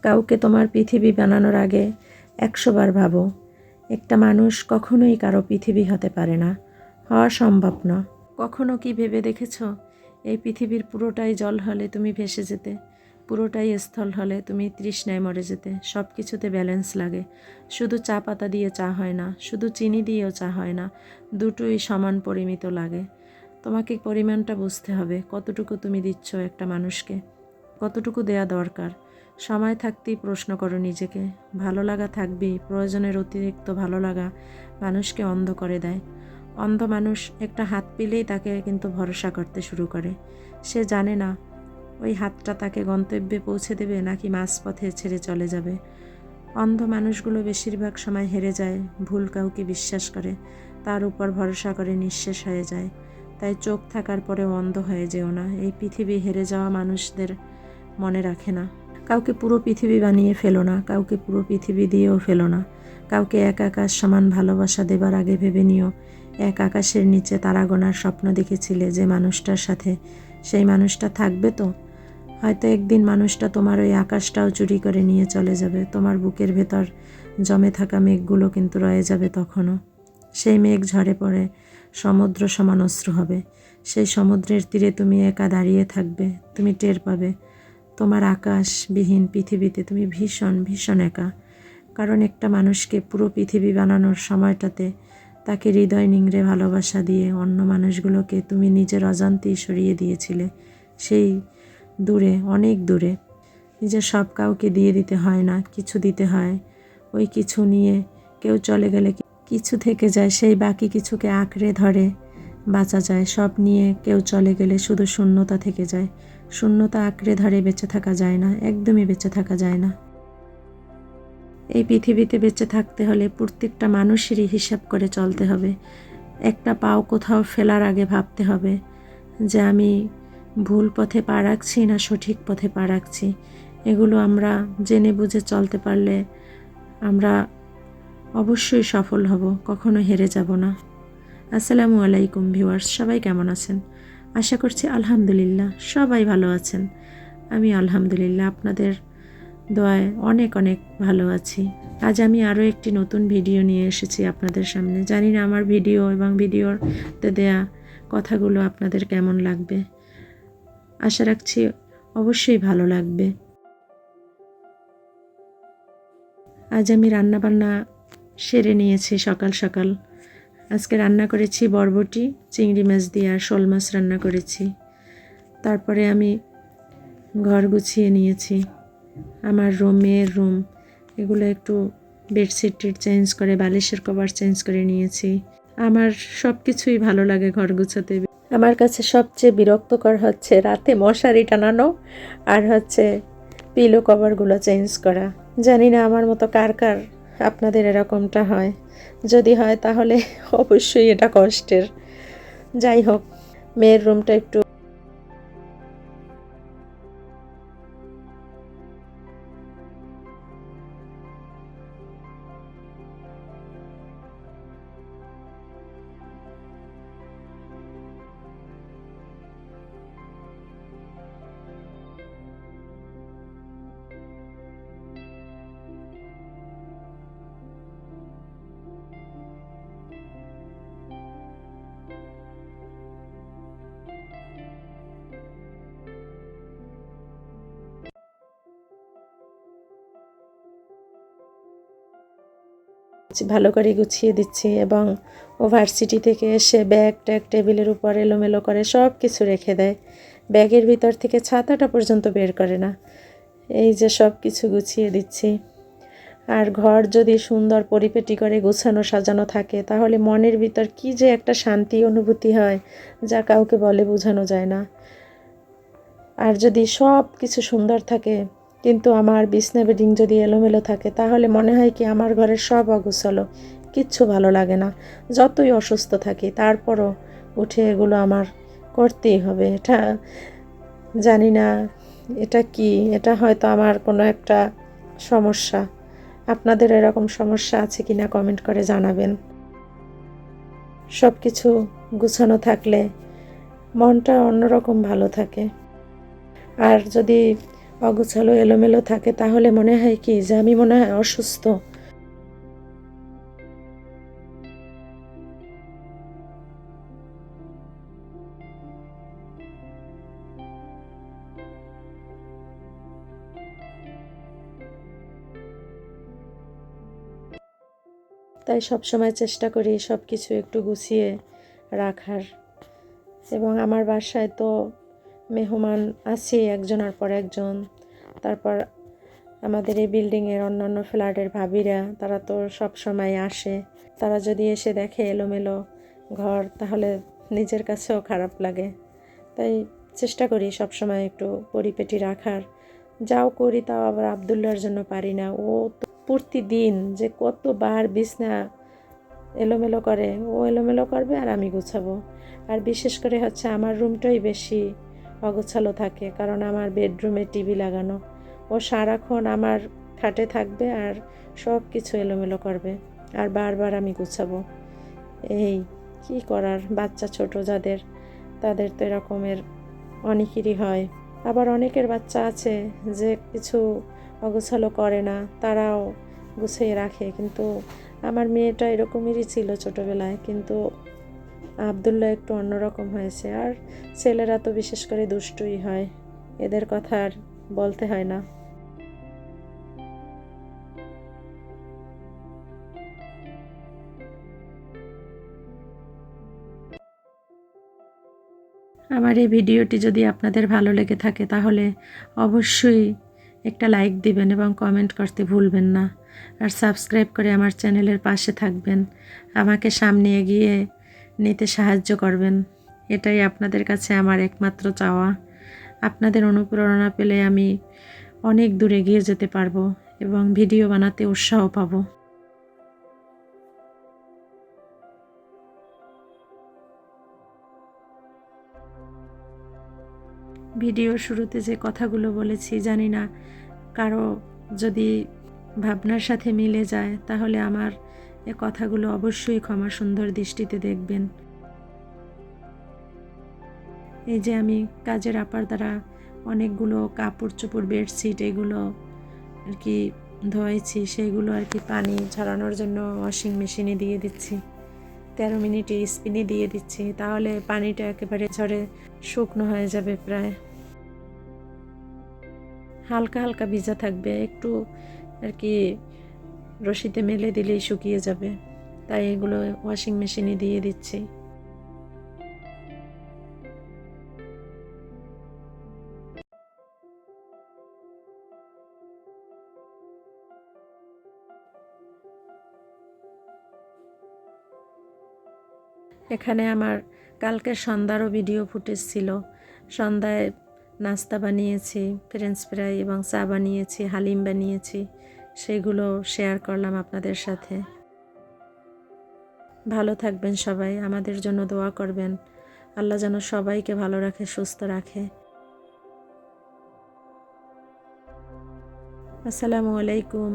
কাউকে তোমার পৃথিবী বানানোর আগে 100 বার ভাবো। একটা মানুষ কখনোই কারো পৃথিবী হতে পারে না, হওয়া সম্ভব না। কখনো কি ভেবে দেখেছো এই পৃথিবীর পুরোটাই জল হলে তুমি ভেসে যেতে, পুরোটাই স্থল হলে তুমি তৃষ্ণায় মরে যেতে। সব কিছুতে ব্যালেন্স লাগে। শুধু চা পাতা দিয়ে চা হয় না, শুধু চিনি দিয়েও চা হয় না, দুটোই সমান পরিমিত লাগে। তোমাকে পরিমাণটা বুঝতে হবে, কতটুকু তুমি দিচ্ছ একটা মানুষকে, কতটুকু দেয়া দরকার। সময় থাকতেই প্রশ্ন করো নিজেকে। ভালো লাগা থাকবেই, প্রয়োজনের অতিরিক্ত ভালো লাগা মানুষকে অন্ধ করে দেয়। অন্ধ মানুষ একটা হাত পেলেই তাকে কিন্তু ভরসা করতে শুরু করে। সে জানে না ওই হাতটা তাকে গন্তব্যে পৌঁছে দেবে নাকি মাঝপথে ছেড়ে চলে যাবে। অন্ধ মানুষগুলো বেশিরভাগ সময় হেরে যায়, ভুল কাউকে বিশ্বাস করে, তার উপর ভরসা করে নিঃশেষ হয়ে যায়। তাই চোখ থাকার পরেও অন্ধ হয়ে যেও না। এই পৃথিবী হেরে যাওয়া মানুষদের মনে রাখে না। কাউকে পুরো পৃথিবী বানিয়ে ফেলো না, কাউকে পুরো পৃথিবী দিয়েও ফেলো না। কাউকে এক আকাশ সমান ভালোবাসা দেবার আগে ভেবে নিও, এক আকাশের নিচে তারা গোনার স্বপ্ন দেখেছিলে যে মানুষটার সাথে, সেই মানুষটা থাকবে তো? হয়তো একদিন মানুষটা তোমার ওই আকাশটাও চুরি করে নিয়ে চলে যাবে। তোমার বুকের ভেতর জমে থাকা মেঘগুলো কিন্তু রয়ে যাবে তখনও। সেই মেঘ ঝরে পড়ে সমুদ্র সমান অশ্রু হবে। সেই সমুদ্রের তীরে তুমি একা দাঁড়িয়ে থাকবে। তুমি টের পাবে তোমার আকাশবিহীন পৃথিবীতে তুমি ভীষণ ভীষণ একা। কারণ একটা মানুষকে পুরো পৃথিবী বানানোর সময়টাতে তাকে হৃদয় নিংড়ে ভালোবাসা দিয়ে অন্য মানুষগুলোকে তুমি নিজের অজান্তেই সরিয়ে দিয়েছিলে। সেই দূরে, অনেক দূরে। নিজের সব কাউকে দিয়ে দিতে হয় না, কিছু দিতে হয়। ওই কিছু নিয়ে কেউ চলে গেলে কিছু থেকে যায়, সেই বাকি কিছুকে আঁকড়ে ধরে বাঁচা যায়। সব নিয়ে কেউ চলে গেলে শুধু শূন্যতা থেকে যায়। শূন্যতা আঁকড়ে ধরে বেঁচে থাকা যায় না, একদমই বেঁচে থাকা যায় না। এই পৃথিবীতে বেঁচে থাকতে হলে প্রত্যেকটা মানুষেরই হিসাব করে চলতে হবে। একটা পাও কোথাও ফেলার আগে ভাবতে হবে যে আমি ভুল পথে পা রাখছি না সঠিক পথে পা রাখছি। এগুলো আমরা জেনে বুঝে চলতে পারলে আমরা অবশ্যই সফল হব, কখনো হেরে যাব না। আসসালামু আলাইকুম ভিউয়ার্স, সবাই কেমন আছেন? আশা করছি আলহামদুলিল্লাহ সবাই ভালো আছেন। আমি আলহামদুলিল্লাহ আপনাদের দোয়ায় অনেক অনেক ভালো আছি। আজ আমি আরও একটি নতুন ভিডিও নিয়ে এসেছি আপনাদের সামনে। জানি না আমার ভিডিও এবং ভিডিওতে দেয়া কথাগুলো আপনাদের কেমন লাগবে। আশা রাখছি অবশ্যই ভালো লাগবে। আজ আমি রান্নাবান্না সেরে নিয়েছি সকাল সকাল। আজকে রান্না করেছি বরবটি, চিংড়ি মাছ দিয়ে আর শোল মাছ রান্না করেছি। তারপরে আমি ঘর গুছিয়ে নিয়েছি। আমার রুম, মেয়ের রুম, এগুলো একটু বেডশিট চেঞ্জ করে, বালিশের কভার চেঞ্জ করে নিয়েছি। আমার সব কিছুই ভালো লাগে ঘর গুছাতে। আমার কাছে সবচেয়ে বিরক্তকর হচ্ছে রাতে মশারি টানানো আর হচ্ছে পিলো কভারগুলো চেঞ্জ করা। জানি না আমার মতো কার কার আপনাদের এরকমটা হয়। যদি হয় তাহলে অবশ্যই এটা কষ্টের। যাই হোক, মেয়ের রুমটা একটু ভালো করে গুছিয়ে দিচ্ছি এবং ও ভার্সিটি থেকে এসে ব্যাগ ট্যাগ টেবিলের উপর এলোমেলো করে সব কিছু রেখে দেয়। ব্যাগের ভিতর থেকে ছাতাটা পর্যন্ত বের করে না। এই যে সব কিছু গুছিয়ে দিচ্ছি। আর ঘর যদি সুন্দর পরিপাটি করে গোছানো সাজানো থাকে তাহলে মনের ভিতর কি যে একটা শান্তি অনুভূতি হয় যা কাউকে বলে বোঝানো যায় না। আর যদি সব কিছু সুন্দর থাকে কিন্তু আমার বিছনা বেডিং যদি এলোমেলো থাকে তাহলে মনে হয় কি আমার ঘরের সব অগোছালো, কিচ্ছু ভালো লাগে না। যতই অসুস্থ থাকি তারপরও উঠে এগুলো আমার করতেই হবে। এটা জানি না এটা কি, এটা হয়তো আমার কোনো একটা সমস্যা। আপনাদের এরকম সমস্যা আছে কিনা কমেন্ট করে জানাবেন। সব কিছু গুছানো থাকলে মনটা অন্যরকম ভালো থাকে। আর যদি অগোছালো এলোমেলো থাকে তাহলে মনে হয় কি যে আমি মনে হয় অসুস্থ। তাই সবসময় চেষ্টা করি সব কিছু একটু গুছিয়ে রাখার। এবং আমার বাসায় তো মেহমান আছে একজনের পর একজন। তারপর আমাদের এই বিল্ডিংয়ের অন্যান্য ফ্ল্যাটের ভাবিরা তারা তো সব সময় আসে। তারা যদি এসে দেখে এলোমেলো ঘর তাহলে নিজের কাছেও খারাপ লাগে। তাই চেষ্টা করি সবসময় একটু পরিপেটি রাখার। যাও করি তাও আবার আবদুল্লার জন্য পারি না। ও তো প্রতিদিন যে কতবার বিছনা এলোমেলো করে, ও এলোমেলো করবে আর আমি গুছাবো। আর বিশেষ করে হচ্ছে আমার রুমটাই বেশি অগোছালো থাকে, কারণ আমার বেডরুমে টিভি লাগানো। ও সারাক্ষণ আমার খাটে থাকবে আর সব কিছু এলোমেলো করবে আর বারবার আমি গুছাবো। এই কি করার, বাচ্চা ছোট যাদের তাদের তো এরকমের অনেকেরই হয়। আবার অনেকের বাচ্চা আছে যে কিছু অগোছালো করে না, তারাও গুছিয়ে রাখে। কিন্তু আমার মেয়েটা এরকমেরই ছিল ছোটোবেলায়, কিন্তু আবদুল্লাহ একটু অন্যরকম হয়েছে। আর ছেলেরা তো বিশেষ করে দুষ্টুই হয়, এদের কথা আর বলতে হয় না। আমার এই ভিডিওটি যদি আপনাদের ভালো লেগে থাকে তাহলে অবশ্যই একটা লাইক দিবেন এবং কমেন্ট করতে ভুলবেন না। আর সাবস্ক্রাইব করে আমার চ্যানেলের পাশে থাকবেন, আমাকে সামনে এগিয়ে নিতে সাহায্য করবেন। এটাই আপনাদের কাছে আমার একমাত্র চাওয়া। আপনাদের অনুপ্রেরণা পেলে আমি অনেক দূর এগিয়ে যেতে পারবো এবং ভিডিও বানাতে উৎসাহ পাবো। ভিডিওর শুরুতে যে কথাগুলো বলেছি জানি না কারো যদি ভাবনার সাথে মিলে যায় তাহলে আমার এ কথাগুলো অবশ্যই ক্ষমা সুন্দর দৃষ্টিতে দেখবেন। এই যে আমি কাজের আপার দ্বারা অনেকগুলো কাপড় চোপড় বেডশিট এগুলো আর কি ধোয়াইছি, সেইগুলো আর কি পানি ঝরানোর জন্য ওয়াশিং মেশিনে দিয়ে দিচ্ছি। 13 মিনিটে স্পিনে দিয়ে দিচ্ছি, তাহলে পানিটা একেবারে ঝরে শুকনো হয়ে যাবে। প্রায় হালকা হালকা ভিজা থাকবে, একটু আর কি রশিতে মেলে দিলেই শুকিয়ে যাবে। তাই এগুলো ওয়াশিং মেশিনে দিয়ে দিচ্ছি। এখানে আমার কালকে সন্ধ্যারও ভিডিও ফুটেজ ছিল। সন্ধ্যায় নাস্তা বানিয়েছি, ফ্রেঞ্চ ফ্রাই এবং চা বানিয়েছি, হালিম বানিয়েছি, সেগুলো শেয়ার করলাম আপনাদের সাথে। ভালো থাকবেন সবাই, আমাদের জন্য দোয়া করবেন। আল্লাহ যেন সবাইকে ভালো রাখে, সুস্থ রাখে। আসসালামু আলাইকুম।